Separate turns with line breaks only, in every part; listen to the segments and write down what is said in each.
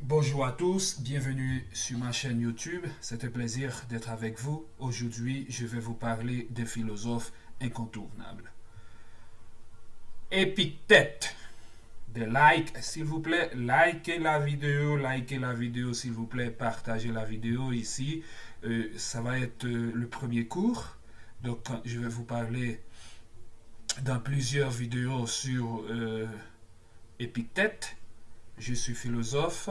Bonjour à tous, bienvenue sur ma chaîne YouTube. C'est un plaisir d'être avec vous. Aujourd'hui, je vais vous parler des philosophes incontournables. Épictète. Des likes, s'il vous plaît. Likez la vidéo, s'il vous plaît. Partagez la vidéo ici. Ça va être le premier cours. Donc, je vais vous parler dans plusieurs vidéos sur Épictète. Je suis philosophe.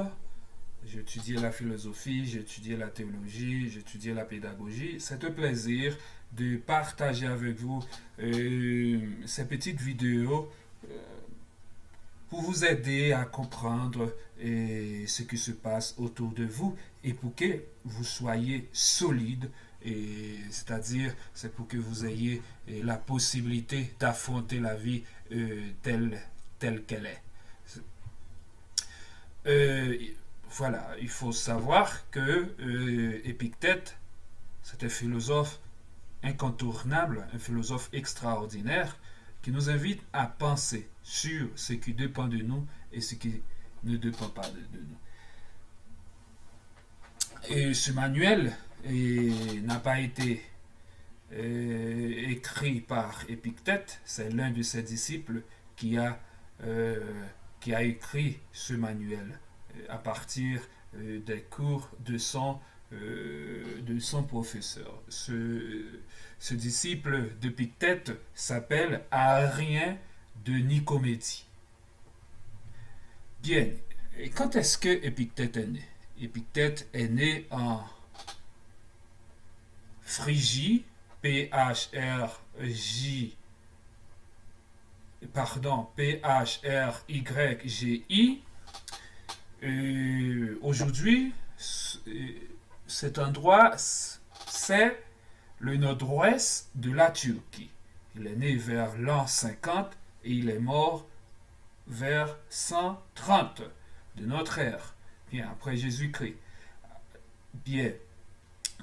J'ai étudié la philosophie, j'ai étudié la théologie, j'ai étudié la pédagogie. C'est un plaisir de partager avec vous ces petites vidéos pour vous aider à comprendre ce qui se passe autour de vous et pour que vous soyez solide. C'est-à-dire, c'est pour que vous ayez la possibilité d'affronter la vie telle qu'elle est. Voilà, il faut savoir que Épictète, c'est un philosophe incontournable, un philosophe extraordinaire qui nous invite à penser sur ce qui dépend de nous et ce qui ne dépend pas de nous. Et ce manuel n'a pas été écrit par Épictète, c'est l'un de ses disciples qui a écrit ce manuel à partir des cours de son professeur. Ce disciple d'Épictète s'appelle Arien de Nicomédie. Bien, et quand est-ce que Épictète est né? Épictète est né en Phrygie, Phrygi. Aujourd'hui, cet endroit, c'est le nord-ouest de la Turquie. Il est né vers l'an 50 et il est mort vers 130 de notre ère, bien après Jésus-Christ. Bien,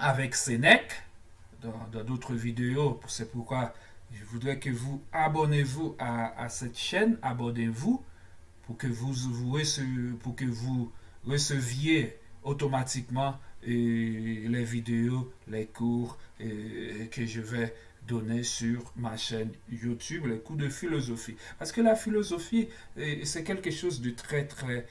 avec Sénèque, dans d'autres vidéos, c'est pourquoi je voudrais que vous abonnez-vous à cette chaîne, abonnez-vous pour que vous receviez automatiquement les vidéos, les cours que je vais donner sur ma chaîne YouTube, les cours de philosophie. Parce que la philosophie, c'est quelque chose de très très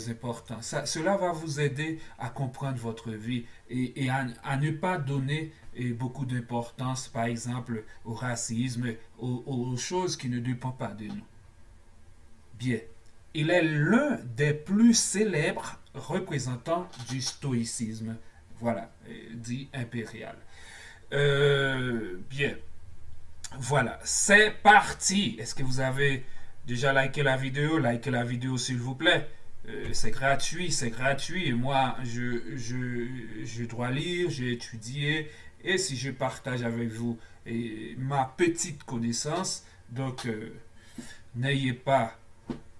important. Cela va vous aider à comprendre votre vie et à ne pas donner beaucoup d'importance, par exemple, au racisme, aux choses qui ne dépendent pas de nous. Bien. Il est l'un des plus célèbres représentants du stoïcisme, voilà, dit impérial. Bien, voilà, c'est parti. Est-ce que vous avez déjà liké la vidéo? Likez la vidéo s'il vous plaît. C'est gratuit, c'est gratuit. Et moi, je dois lire, j'ai étudié. Et si je partage avec vous ma petite connaissance, donc n'ayez pas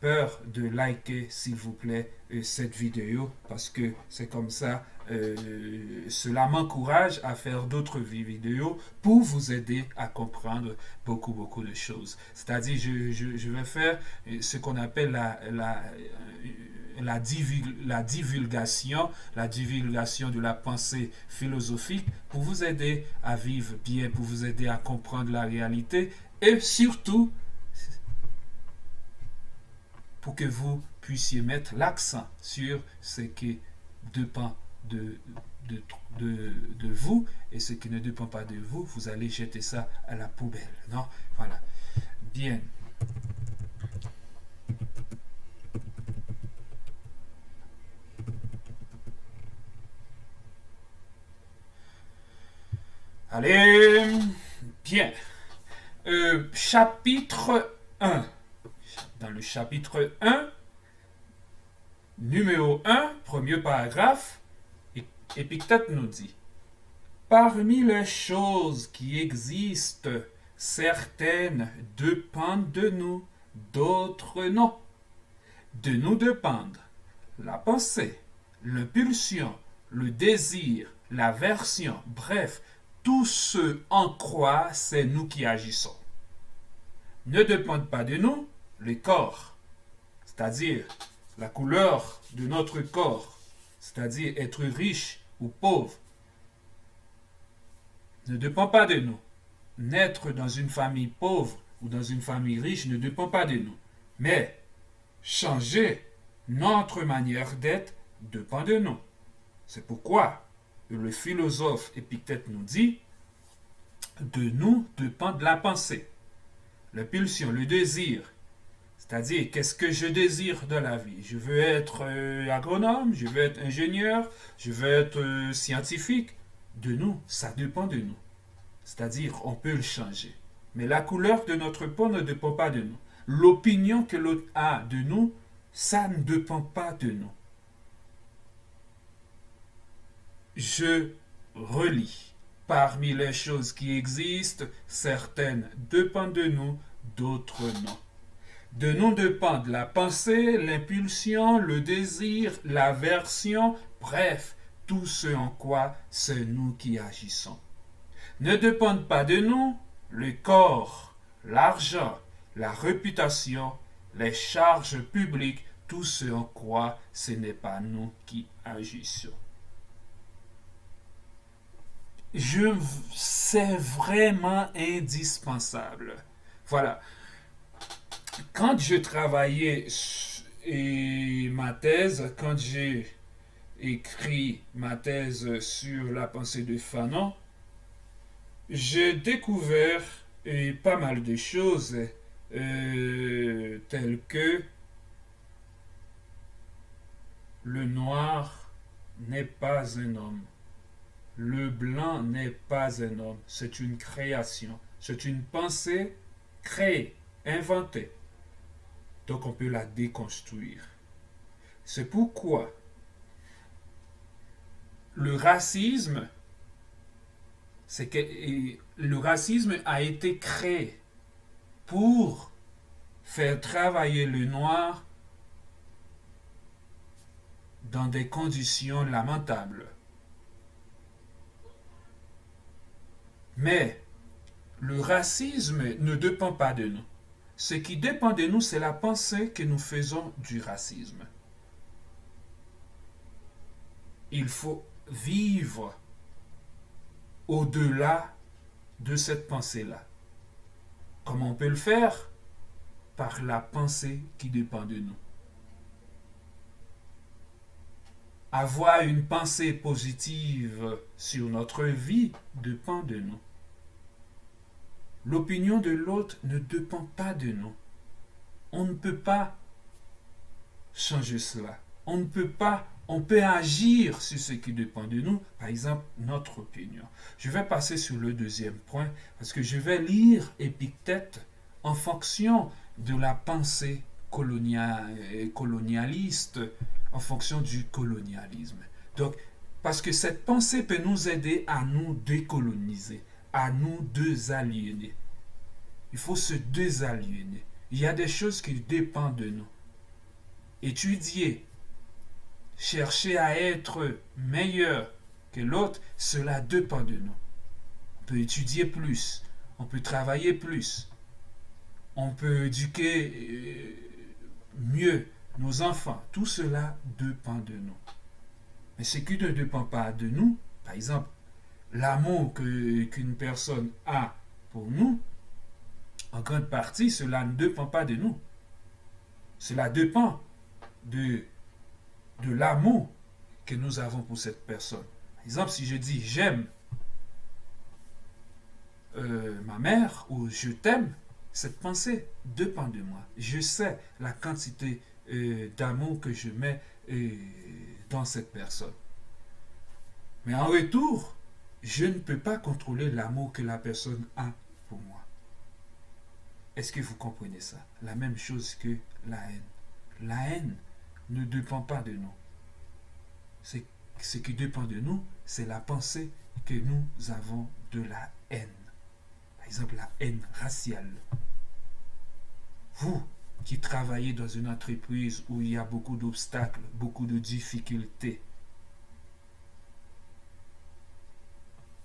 peur de liker s'il vous plaît cette vidéo parce que c'est comme ça cela m'encourage à faire d'autres vidéos pour vous aider à comprendre beaucoup de choses. C'est-à-dire je vais faire ce qu'on appelle la divulgation de la pensée philosophique pour vous aider à vivre bien, pour vous aider à comprendre la réalité et surtout pour que vous puissiez mettre l'accent sur ce qui dépend de vous et ce qui ne dépend pas de vous, vous allez jeter ça à la poubelle. Non? Voilà. Bien. Allez. Bien. Chapitre 1. Dans le chapitre 1, numéro 1, premier paragraphe, Épictète nous dit: parmi les choses qui existent, certaines dépendent de nous, d'autres non. De nous dépendent la pensée, l'impulsion, le désir, l'aversion, bref, tout ce en quoi c'est nous qui agissons. Ne dépendent pas de nous, le corps, c'est-à-dire la couleur de notre corps, c'est-à-dire être riche ou pauvre, ne dépend pas de nous. Naître dans une famille pauvre ou dans une famille riche ne dépend pas de nous. Mais changer notre manière d'être dépend de nous. C'est pourquoi le philosophe Épictète nous dit, de nous dépend de la pensée, l'impulsion, le désir. C'est-à-dire, qu'est-ce que je désire de la vie? Je veux être agronome, je veux être ingénieur, je veux être scientifique. De nous, ça dépend de nous. C'est-à-dire, on peut le changer. Mais la couleur de notre peau ne dépend pas de nous. L'opinion que l'autre a de nous, ça ne dépend pas de nous. Je relis. Parmi les choses qui existent, certaines dépendent de nous, d'autres non. De nous dépendent la pensée, l'impulsion, le désir, l'aversion, bref, tout ce en quoi c'est nous qui agissons. Ne dépendent pas de nous le corps, l'argent, la réputation, les charges publiques, tout ce en quoi ce n'est pas nous qui agissons. C'est vraiment indispensable. Voilà. Quand je travaillais ma thèse, quand j'ai écrit ma thèse sur la pensée de Fanon, j'ai découvert pas mal de choses telles que le noir n'est pas un homme, le blanc n'est pas un homme, c'est une création, c'est une pensée créée, inventée. Donc on peut la déconstruire. C'est pourquoi le racisme, le racisme a été créé pour faire travailler le noir dans des conditions lamentables. Mais le racisme ne dépend pas de nous. Ce qui dépend de nous, c'est la pensée que nous faisons du racisme. Il faut vivre au-delà de cette pensée-là. Comment on peut le faire? Par la pensée qui dépend de nous. Avoir une pensée positive sur notre vie dépend de nous. L'opinion de l'autre ne dépend pas de nous. On ne peut pas changer cela. On peut agir sur ce qui dépend de nous, par exemple notre opinion. Je vais passer sur le deuxième point parce que je vais lire Épictète en fonction de la pensée colonialiste, en fonction du colonialisme. Donc, parce que cette pensée peut nous aider à nous décoloniser, à nous désaliéner. Il faut se désaliéner. Il y a des choses qui dépendent de nous. Étudier, chercher à être meilleur que l'autre, cela dépend de nous. On peut étudier plus, on peut travailler plus, on peut éduquer mieux nos enfants. Tout cela dépend de nous. Mais ce qui ne dépend pas de nous, par exemple, l'amour qu'une personne a pour nous, en grande partie, cela ne dépend pas de nous. Cela dépend de l'amour que nous avons pour cette personne. Par exemple, si je dis j'aime ma mère ou je t'aime, cette pensée dépend de moi. Je sais la quantité d'amour que je mets dans cette personne. Mais en retour, je ne peux pas contrôler l'amour que la personne a pour moi. Est-ce que vous comprenez ça? La même chose que la haine. La haine ne dépend pas de nous. Ce qui dépend de nous, c'est la pensée que nous avons de la haine. Par exemple, la haine raciale. Vous qui travaillez dans une entreprise où il y a beaucoup d'obstacles, beaucoup de difficultés,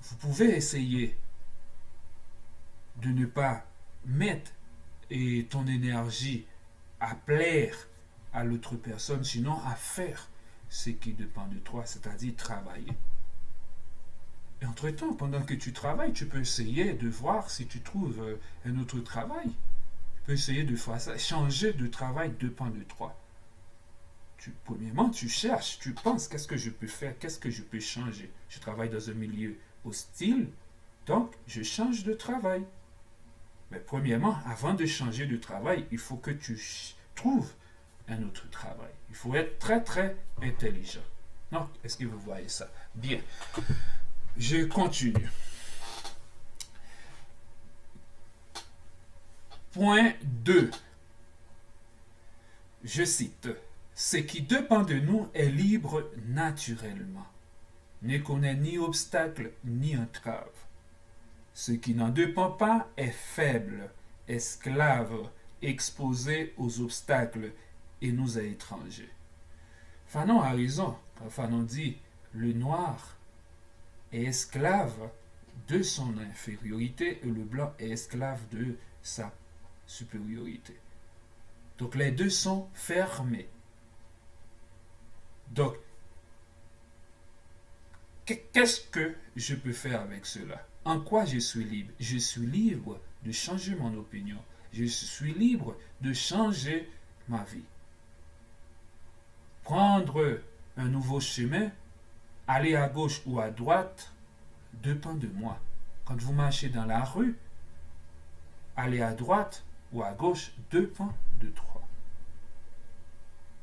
vous pouvez essayer de ne pas mettre ton énergie à plaire à l'autre personne, sinon à faire ce qui dépend de toi, c'est-à-dire travailler. Et entre-temps, pendant que tu travailles, tu peux essayer de voir si tu trouves un autre travail. Tu peux essayer de faire ça. Changer de travail dépend de toi. Premièrement, tu cherches, tu penses, qu'est-ce que je peux faire, qu'est-ce que je peux changer. Je travaille dans un milieu hostile, donc je change de travail. Mais premièrement, avant de changer de travail, il faut que tu trouves un autre travail. Il faut être très, très intelligent. Donc, est-ce que vous voyez ça? Bien. Je continue. Point 2. Je cite. Ce qui dépend de nous est libre naturellement, ne connaît ni obstacle ni entrave. Ce qui n'en dépend pas est faible, esclave, exposé aux obstacles et nous est étranger. Fanon a raison quand Fanon dit le noir est esclave de son infériorité et le blanc est esclave de sa supériorité. Donc les deux sont fermés. Donc, qu'est-ce que je peux faire avec cela? En quoi je suis libre? Je suis libre de changer mon opinion. Je suis libre de changer ma vie. Prendre un nouveau chemin, aller à gauche ou à droite, dépend de moi. Quand vous marchez dans la rue, aller à droite ou à gauche dépend de toi.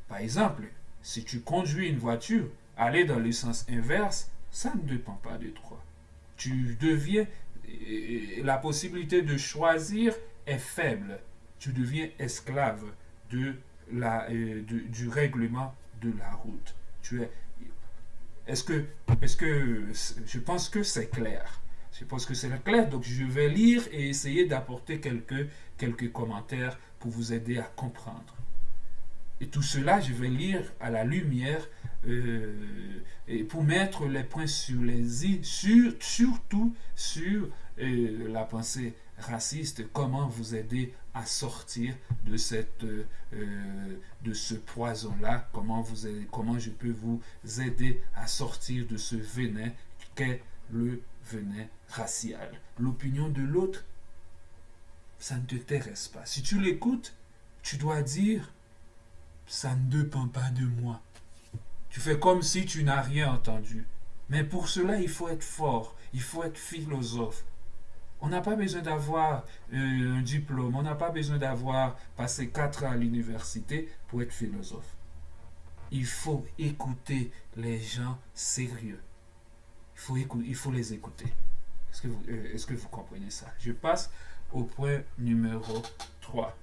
Par exemple, si tu conduis une voiture, aller dans le sens inverse, ça ne dépend pas de toi. Tu deviens, la possibilité de choisir est faible. Tu deviens esclave du règlement de la route. Est-ce que je pense que c'est clair? Je pense que c'est clair, donc je vais lire et essayer d'apporter quelques commentaires pour vous aider à comprendre. Et tout cela, je vais lire à la lumière et pour mettre les points sur les i, surtout sur la pensée raciste, comment vous aider à sortir de ce poison-là, comment je peux vous aider à sortir de ce venin qu'est le venin racial. L'opinion de l'autre, ça ne t'intéresse pas. Si tu l'écoutes, tu dois dire ça ne dépend pas de moi. Tu fais comme si tu n'as rien entendu. Mais pour cela, il faut être fort, il faut être philosophe. On n'a pas besoin d'avoir un diplôme, on n'a pas besoin d'avoir passé 4 ans à l'université pour être philosophe. Il faut écouter les gens sérieux. Il faut les écouter. Est-ce que vous comprenez ça? Je passe au point numéro 3.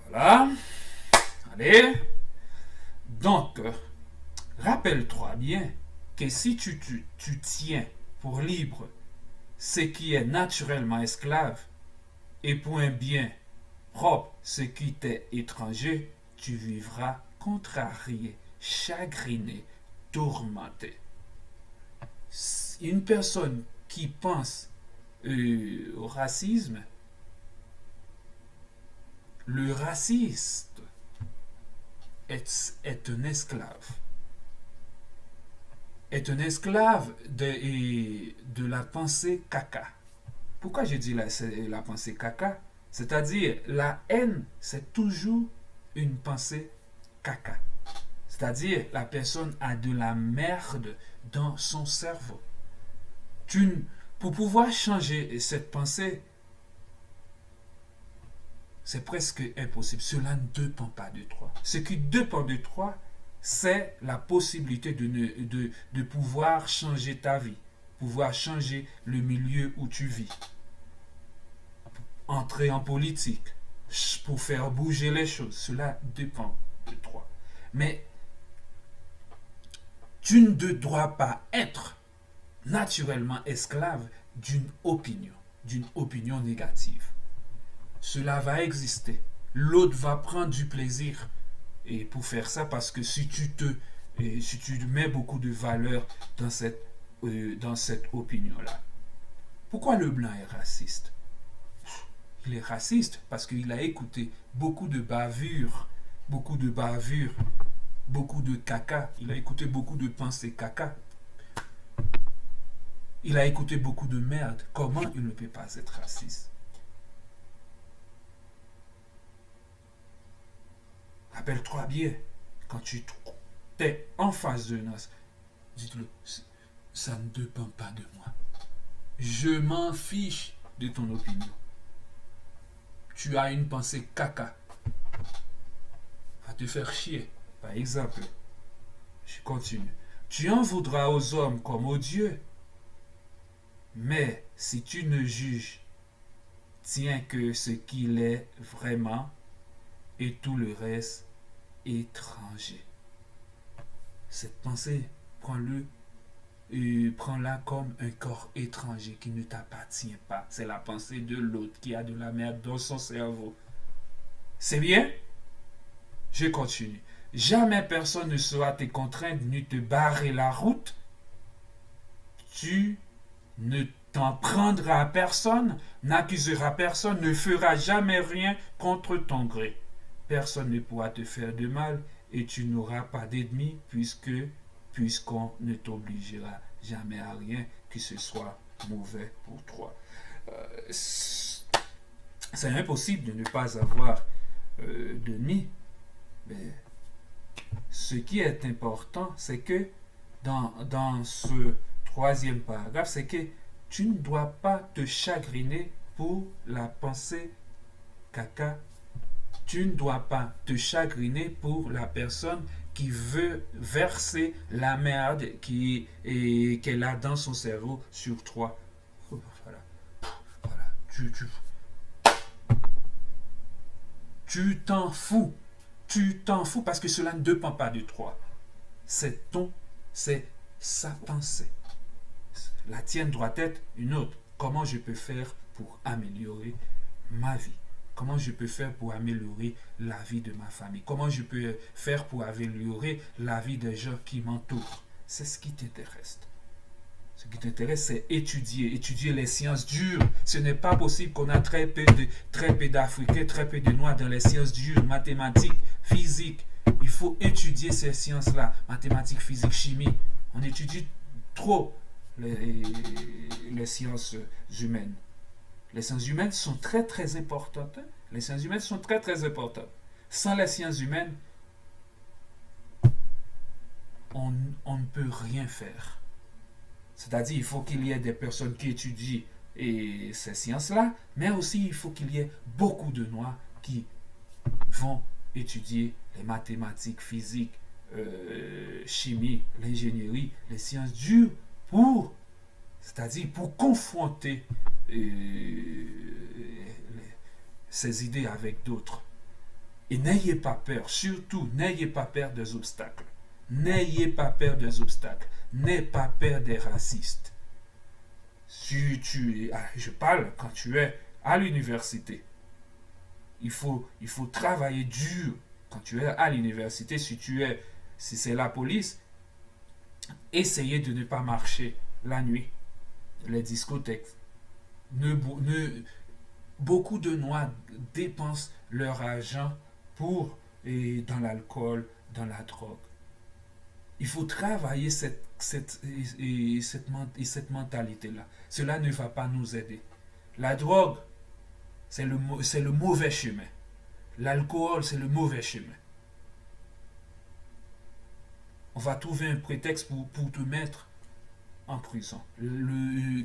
Voilà. Allez. Donc, rappelle-toi bien que si tu tiens pour libre ce qui est naturellement esclave et pour un bien propre ce qui t'est étranger, tu vivras contrarié, chagriné, tourmenté. Une personne qui pense au racisme, le raciste est un esclave. Est un esclave de la pensée caca. Pourquoi je dis la pensée caca? C'est-à-dire, la haine, c'est toujours une pensée caca. C'est-à-dire, la personne a de la merde dans son cerveau. Pour pouvoir changer cette pensée, c'est presque impossible. Cela ne dépend pas de toi. Ce qui dépend de toi, c'est la possibilité de pouvoir changer ta vie, pouvoir changer le milieu où tu vis. Entrer en politique, pour faire bouger les choses, cela dépend de toi. Mais tu ne dois pas être naturellement esclave d'une opinion négative. Cela va exister. L'autre va prendre du plaisir et pour faire ça, parce que si tu mets beaucoup de valeur dans cette opinion-là. Pourquoi le blanc est raciste? il est raciste parce qu'il a écouté beaucoup de bavures, beaucoup de bavures, beaucoup de caca. Il a écouté beaucoup de pensées caca. Il a écouté beaucoup de merde. Comment il ne peut pas être raciste? Rappelle-toi bien, quand tu es en face de nous, dites-le, ça ne dépend pas de moi. Je m'en fiche de ton opinion. Tu as une pensée caca. Va te faire chier. Par exemple, je continue. Tu en voudras aux hommes comme aux dieux. Mais si tu ne juges, tiens que ce qu'il est vraiment et tout le reste étranger. Cette pensée, prends-la comme un corps étranger qui ne t'appartient pas. C'est la pensée de l'autre qui a de la merde dans son cerveau. C'est bien? Je continue. Jamais personne ne saura te contraindre ni te barrer la route. Tu ne t'en prendras à personne, n'accuseras personne, ne feras jamais rien contre ton gré. Personne ne pourra te faire de mal et tu n'auras pas d'ennemis puisqu'on ne t'obligera jamais à rien que ce soit mauvais pour toi. C'est impossible de ne pas avoir d'ennemis. Mais ce qui est important, c'est que dans ce troisième paragraphe, c'est que tu ne dois pas te chagriner pour la pensée caca. Tu ne dois pas te chagriner pour la personne qui veut verser la merde qu'elle a dans son cerveau sur toi. Voilà. Voilà. Tu t'en fous. Tu t'en fous parce que cela ne dépend pas de toi. C'est sa pensée. La tienne doit être une autre. Comment je peux faire pour améliorer ma vie? Comment je peux faire pour améliorer la vie de ma famille? Comment je peux faire pour améliorer la vie des gens qui m'entourent? C'est ce qui t'intéresse. Ce qui t'intéresse, c'est étudier les sciences dures. Ce n'est pas possible qu'on a très peu d'Africains, très peu de Noirs dans les sciences dures, mathématiques, physique. Il faut étudier ces sciences-là, mathématiques, physique, chimie. On étudie trop les sciences humaines. Les sciences humaines sont très très importantes. Les sciences humaines sont très très importantes. Sans les sciences humaines, on ne peut rien faire. C'est-à-dire, il faut qu'il y ait des personnes qui étudient ces sciences-là, mais aussi il faut qu'il y ait beaucoup de Noirs qui vont étudier les mathématiques, physique, chimie, l'ingénierie, les sciences dures c'est-à-dire pour confronter ces idées avec d'autres. Et n'ayez pas peur, surtout, n'ayez pas peur des obstacles. N'ayez pas peur des obstacles. N'ayez pas peur des racistes. Je parle quand tu es à l'université. Il faut travailler dur quand tu es à l'université. Si c'est la police, essayez de ne pas marcher la nuit. Les discothèques. Beaucoup de Noirs dépensent leur argent dans l'alcool, dans la drogue. Il faut travailler cette mentalité-là. Cela ne va pas nous aider. La drogue, c'est le mauvais chemin. L'alcool, c'est le mauvais chemin. On va trouver un prétexte pour te mettre en prison.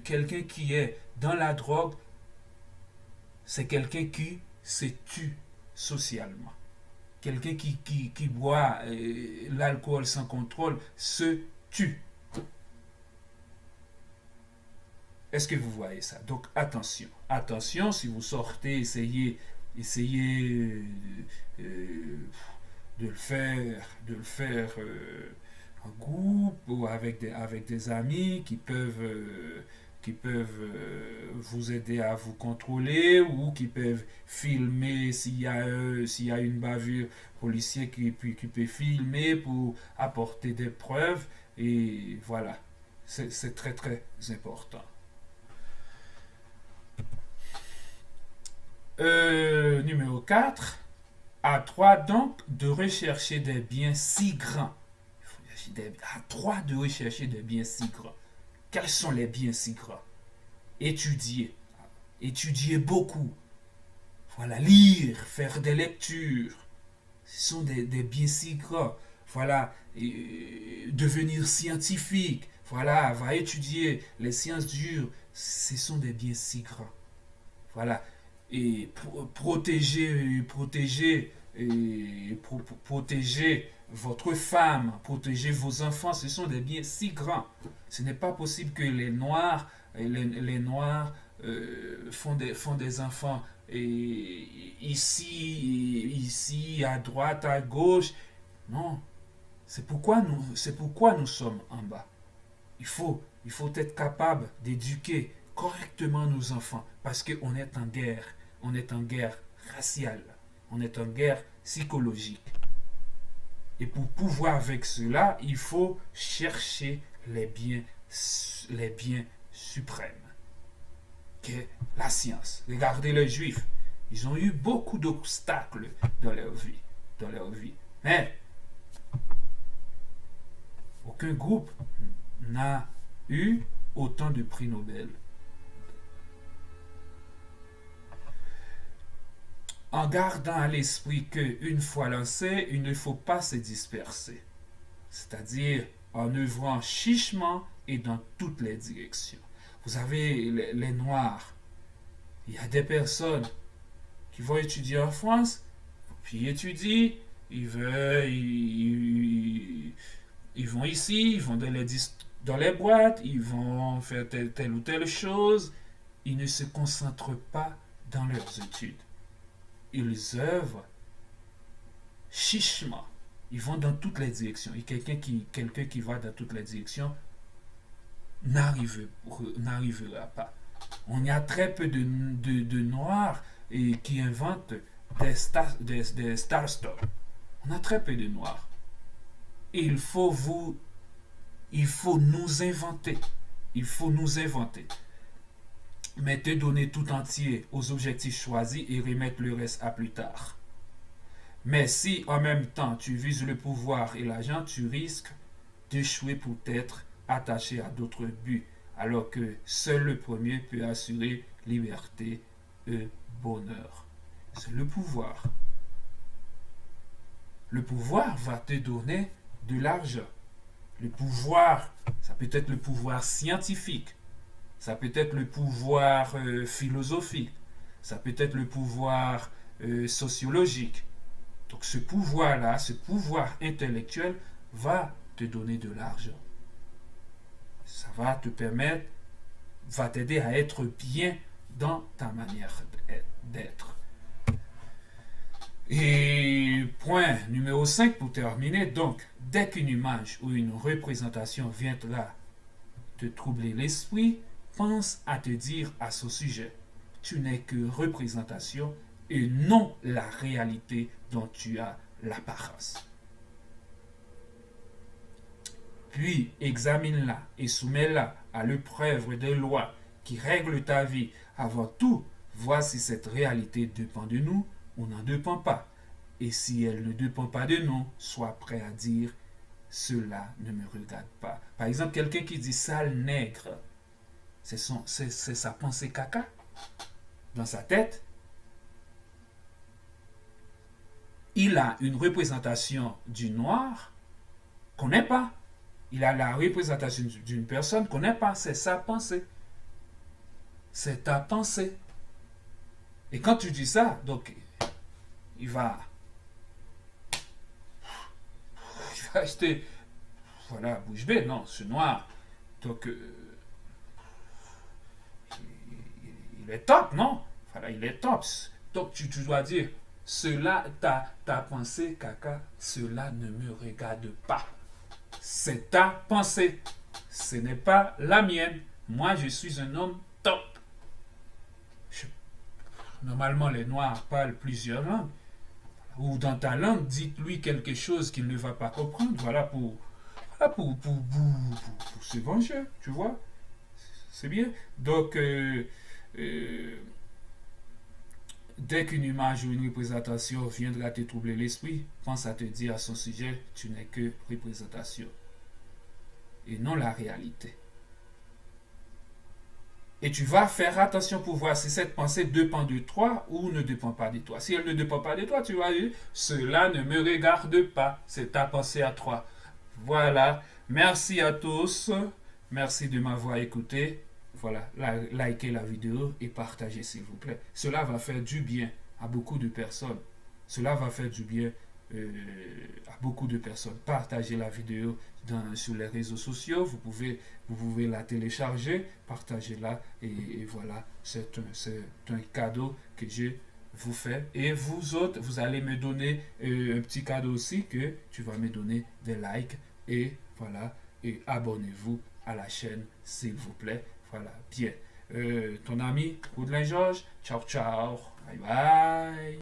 Quelqu'un qui est dans la drogue, c'est quelqu'un qui se tue socialement. Quelqu'un qui boit l'alcool sans contrôle se tue. Est-ce que vous voyez ça? Donc attention. Attention, si vous sortez, essayez de le faire en groupe ou avec des amis qui peuvent vous aider à vous contrôler ou qui peuvent filmer s'il y a une bavure policière qui peut filmer pour apporter des preuves et voilà, c'est très très important. Numéro 4. À toi donc de rechercher des biens si grands. À toi de rechercher des biens si grands. Quels sont les biens si grands? Étudier. Étudier beaucoup. Voilà, lire, faire des lectures. Ce sont des biens si grands. Voilà, devenir scientifique. Voilà, va étudier les sciences dures. Ce sont des biens si grands. Voilà, et protéger votre femme, protéger vos enfants, ce sont des biens si grands. Ce n'est pas possible que les Noirs font des enfants et ici, à droite, à gauche. Non, c'est pourquoi nous sommes en bas. Il faut être capable d'éduquer correctement nos enfants parce qu'on est en guerre. On est en guerre raciale. On est en guerre psychologique. Et pour pouvoir avec cela, il faut chercher les biens suprêmes, qu'est la science. Regardez les Juifs. Ils ont eu beaucoup d'obstacles dans leur vie. Mais aucun groupe n'a eu autant de prix Nobel. En gardant à l'esprit qu'une fois lancé, il ne faut pas se disperser. C'est-à-dire en œuvrant chichement et dans toutes les directions. Vous avez les Noirs. Il y a des personnes qui vont étudier en France, puis ils étudient, ils vont ici, ils vont dans les boîtes, ils vont faire telle ou telle chose. Ils ne se concentrent pas dans leurs études. Ils œuvrent chichement. Ils vont dans toutes les directions. Et quelqu'un qui va dans toutes les directions n'arrivera pas. On y a très peu de Noirs qui inventent des start-up. On a très peu de Noirs. Et il faut nous inventer. Il faut nous inventer. Mais te donner tout entier aux objectifs choisis et remettre le reste à plus tard. Mais si en même temps tu vises le pouvoir et l'argent, tu risques d'échouer pour être attaché à d'autres buts, alors que seul le premier peut assurer liberté et bonheur. C'est le pouvoir. Le pouvoir va te donner de l'argent. Le pouvoir, ça peut être le pouvoir scientifique, ça peut être le pouvoir philosophique, ça peut être le pouvoir sociologique. Donc ce pouvoir-là, ce pouvoir intellectuel va te donner de l'argent. Ça va te permettre, va t'aider à être bien dans ta manière d'être. Et point numéro 5 pour terminer, donc, dès qu'une image ou une représentation viendra te troubler l'esprit, pense à te dire à ce sujet, tu n'es que représentation et non la réalité dont tu as l'apparence. Puis examine-la et soumets-la à l'épreuve des lois qui règlent ta vie. Avant tout, vois si cette réalité dépend de nous ou n'en dépend pas. Et si elle ne dépend pas de nous, sois prêt à dire cela ne me regarde pas. Par exemple, quelqu'un qui dit sale nègre, c'est sa pensée caca dans sa tête. Il a une représentation du noir qu'on n'est pas. Il a la représentation d'une personne qu'on n'est pas. C'est sa pensée. C'est ta pensée. Et quand tu dis ça, donc, il va acheter, voilà, bouche bée, non, ce noir. Donc, il est top, non? Voilà, il est top. Donc, tu dois dire, cela, ta pensée, caca, cela ne me regarde pas. C'est ta pensée. Ce n'est pas la mienne. Moi, je suis un homme top. Normalement, les Noirs parlent plusieurs langues. Ou dans ta langue, dites-lui quelque chose qu'il ne va pas comprendre. Voilà pour se venger, tu vois. C'est bien. Donc, dès qu'une image ou une représentation viendra te troubler l'esprit, pense à te dire à son sujet, tu n'es que représentation et non la réalité. Et tu vas faire attention pour voir si cette pensée dépend de toi ou ne dépend pas de toi. Si elle ne dépend pas de toi, tu vas dire, cela ne me regarde pas, c'est ta pensée à toi. Voilà, merci à tous, merci de m'avoir écouté. Voilà, likez la vidéo et partagez s'il vous plaît. Cela va faire du bien à beaucoup de personnes. Cela va faire du bien euh, à beaucoup de personnes. Partagez la vidéo sur les réseaux sociaux. Vous pouvez la télécharger, partagez-la et voilà, c'est un cadeau que je vous fais. Et vous autres, vous allez me donner un petit cadeau aussi que tu vas me donner des likes et voilà, et abonnez-vous à la chaîne s'il vous plaît. Voilà, bien. Ton ami, Goodlin George, ciao ciao, bye bye.